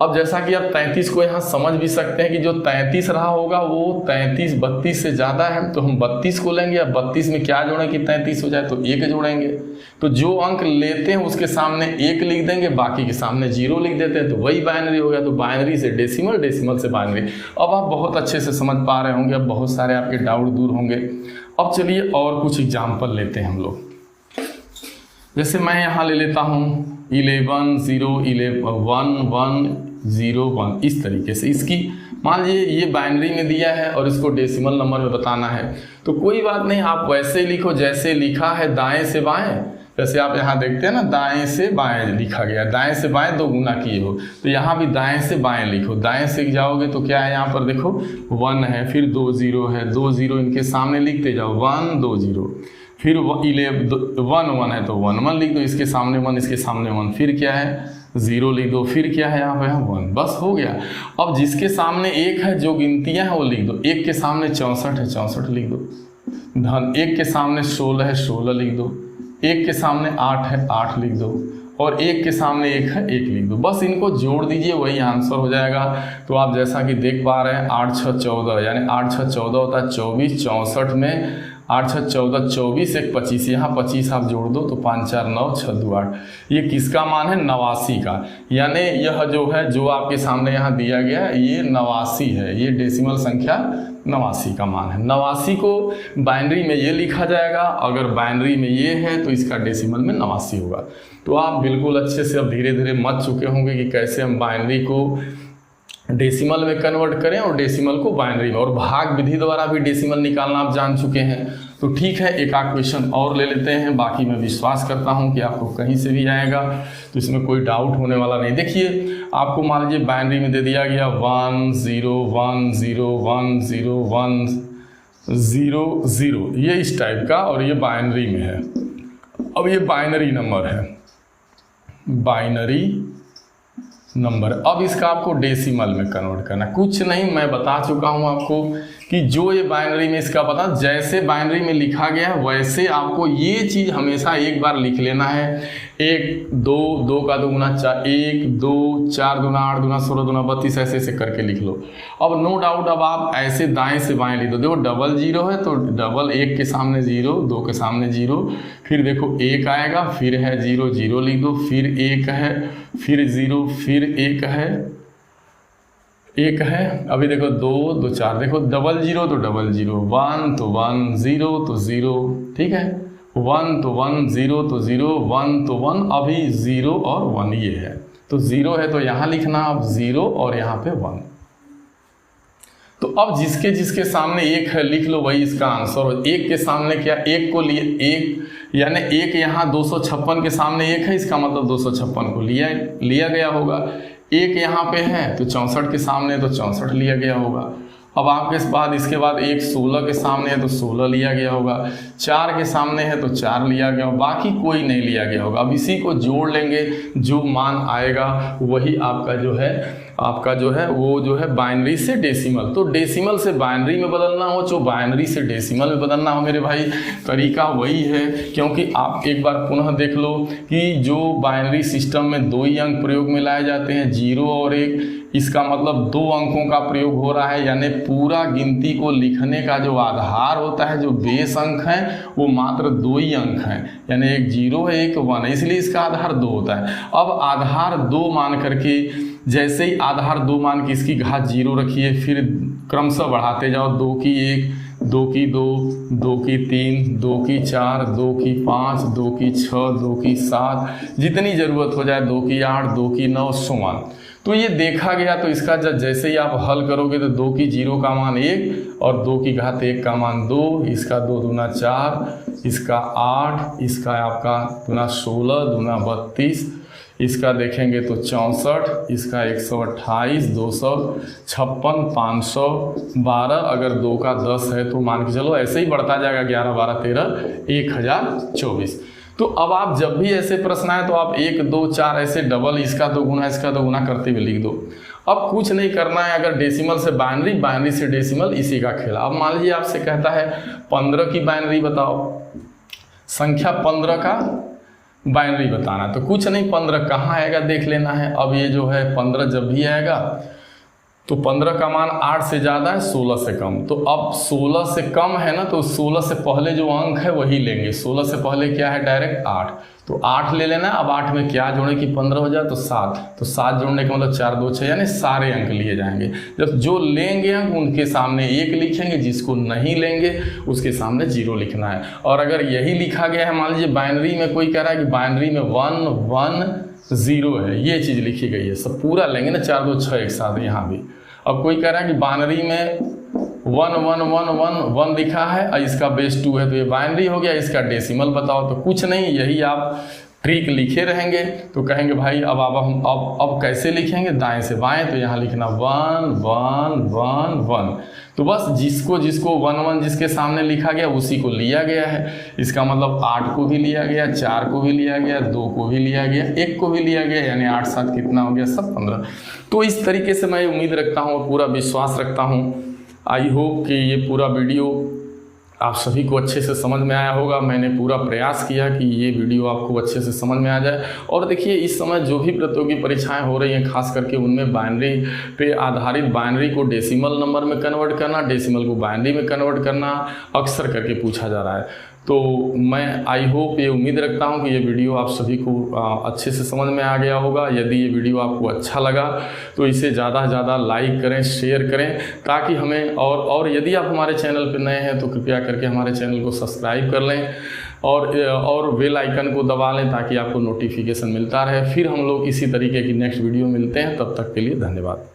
अब जैसा कि आप 33 को यहाँ समझ भी सकते हैं कि जो 33 रहा होगा वो 32 से ज़्यादा है, तो हम 32 को लेंगे। अब 32 में क्या जोड़ें कि 33 हो जाए, तो 1 जोड़ेंगे। तो जो अंक लेते हैं उसके सामने 1 लिख देंगे, बाकी के सामने 0 लिख देते हैं, तो वही बाइनरी हो गया। तो बाइनरी से डेसिमल, डेसिमल से बाइनरी। अब आप बहुत अच्छे से समझ पा रहे होंगे, अब बहुत सारे आपके डाउट दूर होंगे। अब चलिए और कुछ एग्जाम्पल लेते हैं हम लोग। जैसे मैं यहाँ ले लेता हूँ 11 0 11 1 1 0 1, इस तरीके से इसकी मान लीजिए ये बाइनरी में दिया है और इसको डेसिमल नंबर में बताना है। तो कोई बात नहीं, आप वैसे ही लिखो जैसे लिखा है दाएं से बाएं। जैसे आप यहाँ देखते हैं ना दाएं से बाएं लिखा गया, दाएं से बाएं 2 गुना किए हो, तो यहाँ भी दाएं से बाएं लिखो। दाएं से जाओगे तो क्या है, यहाँ पर देखो 1 है, फिर 2 0 है, 2 0 इनके सामने लिखते जाओ, 1 2 0, फिर 1 1 है तो 1 1 लिख दो, इसके सामने 1 इसके सामने 1, फिर क्या है 0 लिख दो, फिर क्या है यहाँ पे 1, बस हो गया। अब जिसके सामने 1 है जो गिनतियाँ हैं वो लिख दो। 1 के सामने 64 है 64 लिख दो, धन 1 के सामने 16 है 16 लिख दो, 1 के सामने 8 है 8 लिख दो, और 1 के सामने 1 है 1 लिख दो। बस इनको जोड़ दीजिए, वही आंसर हो जाएगा। तो आप जैसा कि देख पा रहे हैं 8 6 14, यानी 8 6 14 होता है 24, 64 में 8 6 14 24 1 25, यहाँ 25 आप जोड़ दो तो 5 4 9 6 2 8। ये किसका मान है 89 का, यानी यह जो है जो आपके सामने यहाँ दिया गया है ये 89 है, ये डेसिमल संख्या 89 का मान है। 89 को बाइनरी में ये लिखा जाएगा, अगर बाइनरी में ये है तो इसका डेसिमल में 89 होगा। तो आप बिल्कुल अच्छे से अब धीरे धीरे मत चुके होंगे कि कैसे हम बाइनरी को डेसिमल में कन्वर्ट करें और डेसिमल को बाइनरी में, और भाग विधि द्वारा भी डेसिमल निकालना आप जान चुके हैं। तो ठीक है, एक आध क्वेश्चन और ले लेते हैं, बाकी मैं विश्वास करता हूं कि आपको कहीं से भी आएगा तो इसमें कोई डाउट होने वाला नहीं। देखिए आपको मान लीजिए बाइनरी में दे दिया गया 1 0 1 0 1 0 1 0 0, ये इस टाइप का, और ये बाइनरी में है। अब ये बाइनरी नंबर है, बाइनरी नंबर। अब इसका आपको डेसिमल में कन्वर्ट करना, कुछ नहीं मैं बता चुका हूं आपको कि जो ये बाइनरी में इसका पता जैसे बाइनरी में लिखा गया है वैसे आपको ये चीज़ हमेशा एक बार लिख लेना है। 1 2 2 का 2 गुना 4, 1 2 4 दूना 8 दूना 16 दूना 32 ऐसे ऐसे करके लिख लो। अब नो डाउट अब आप ऐसे दाएं से बाएं लिख दो। देखो डबल 0 है तो डबल 1 के सामने 0, 2 के सामने 0, फिर देखो 1 आएगा, फिर है 0 0 लिख दो, फिर 1 है, फिर 0, फिर 1 है, 1 है। अभी देखो 2 2 4, देखो डबल 0 तो डबल 0, 1 तो 1, 0 तो 0, ठीक है, 1 तो 1, 0 तो 0, 1 तो 1, अभी 0 और 1 ये है। तो 0 है तो यहाँ लिखना, अब 0 और यहाँ पे 1। तो अब जिसके जिसके सामने 1 है लिख लो, वही इसका आंसर हो। 1 के सामने क्या, 1 को लिए 1 यानी 1 यहाँ 256 के सामने 1 है, इसका मतलब 256 को लिया गया होगा। 1 यहाँ पे है तो 64 के सामने तो 64 लिया गया होगा। अब आपके बाद इसके बाद 1 16 के सामने है तो 16 लिया गया होगा, 4 के सामने है तो 4 लिया गया होगा, बाकी कोई नहीं लिया गया होगा। अब इसी को जोड़ लेंगे, जो मान आएगा वही आपका जो है वो जो है बाइनरी से डेसिमल। तो डेसिमल से बाइनरी में बदलना हो, जो बाइनरी से डेसिमल में बदलना हो मेरे भाई, तरीका वही है। क्योंकि आप एक बार पुनः देख लो कि जो बाइनरी सिस्टम में 2 ही अंक प्रयोग में लाए जाते हैं, 0 और 1, इसका मतलब 2 अंकों का प्रयोग हो रहा है। यानी पूरा गिनती को लिखने का जो आधार होता है, जो बेस अंक है, वो मात्र 2 ही अंक हैं। यानी एक 0 है, एक 1 है, इसलिए इसका आधार 2 होता है। अब आधार 2 मान करके, जैसे ही आधार 2 मान के इसकी घात 0 रखिए, फिर क्रमशः बढ़ाते जाओ, 2 की 1, 2 की 2, 2 की 3, 2 की 4, 2 की 5, 2 की 6, 2 की 7, जितनी ज़रूरत हो जाए, 2 की 8, 2 की 9 सोमान। तो ये देखा गया। तो इसका जैसे ही आप हल करोगे तो 2 की 0 का मान 1 और 2 की घात 1 का मान 2, इसका 2 दूना 4, इसका 8, इसका आपका दूना 16 दूना 32, इसका देखेंगे तो 64, इसका 128, 256, 512, अगर 2 का 10 है तो मान के चलो ऐसे ही बढ़ता जाएगा, 11 12 13 1024। तो अब आप जब भी ऐसे प्रश्न आए तो आप 1 2 4 ऐसे डबल, इसका 2 गुना इसका 2 गुना करते हुए लिख दो। अब कुछ नहीं करना है, अगर डेसिमल से बाइनरी, बाइनरी से डेसिमल, इसी का खेल। अब मान लीजिए आपसे कहता है 15 की बाइनरी बताओ, संख्या 15 का बाइनरी बताना। तो कुछ नहीं, 15 कहाँ आएगा देख लेना है। अब ये जो है 15 जब भी आएगा तो 15 का मान 8 से ज़्यादा है, 16 से कम। तो अब 16 से कम है ना, तो 16 से पहले जो अंक है वही लेंगे। 16 से पहले क्या है, डायरेक्ट 8, तो 8 ले लेना। अब 8 में क्या जोड़े कि 15 हो जाए, तो 7, तो 7 जोड़ने का मतलब 4 2 6, यानी सारे अंक लिए जाएंगे। जब जो लेंगे अंक उनके सामने 1 लिखेंगे, जिसको नहीं लेंगे उसके सामने 0 लिखना है। और अगर यही लिखा गया है, मान लीजिए बाइनरी में कोई कह रहा है कि बाइनरी में 1 1 0 है, ये चीज़ लिखी गई है, सब पूरा लेंगे ना, 4 2 6 एक साथ यहाँ भी। अब कोई कह रहा है कि बाइनरी में 1 1 1 1 1 लिखा है और इसका बेस 2 है, तो ये बाइनरी हो गया, इसका डेसिमल बताओ। तो कुछ नहीं, यही आप ट्रिक लिखे रहेंगे। तो कहेंगे भाई अब कैसे लिखेंगे, दाएं से बाएं, तो यहाँ लिखना 1 1 1 1। तो बस जिसको 1 1 जिसके सामने लिखा गया उसी को लिया गया है। इसका मतलब 8 को भी लिया गया, 4 को भी लिया गया, 2 को भी लिया गया, 1 को भी लिया गया, यानी 8 7 कितना हो गया, सब 15। तो इस तरीके से मैं उम्मीद रखता हूँ और पूरा विश्वास रखता हूँ, आई होप कि ये पूरा वीडियो आप सभी को अच्छे से समझ में आया होगा। मैंने पूरा प्रयास किया कि ये वीडियो आपको अच्छे से समझ में आ जाए। और देखिए, इस समय जो भी प्रतियोगी परीक्षाएं हो रही हैं, खास करके उनमें बाइनरी पे आधारित, बाइनरी को डेसिमल नंबर में कन्वर्ट करना, डेसिमल को बाइनरी में कन्वर्ट करना अक्सर करके पूछा जा रहा है। तो मैं आई होप, ये उम्मीद रखता हूँ कि ये वीडियो आप सभी को अच्छे से समझ में आ गया होगा। यदि ये वीडियो आपको अच्छा लगा तो इसे ज़्यादा से ज़्यादा लाइक करें, शेयर करें, ताकि हमें और यदि आप हमारे चैनल पर नए हैं तो कृपया करके हमारे चैनल को सब्सक्राइब कर लें और बेल आइकन को दबा लें, ताकि आपको नोटिफिकेशन मिलता रहे। फिर हम लोग इसी तरीके की नेक्स्ट वीडियो मिलते हैं, तब तक के लिए धन्यवाद।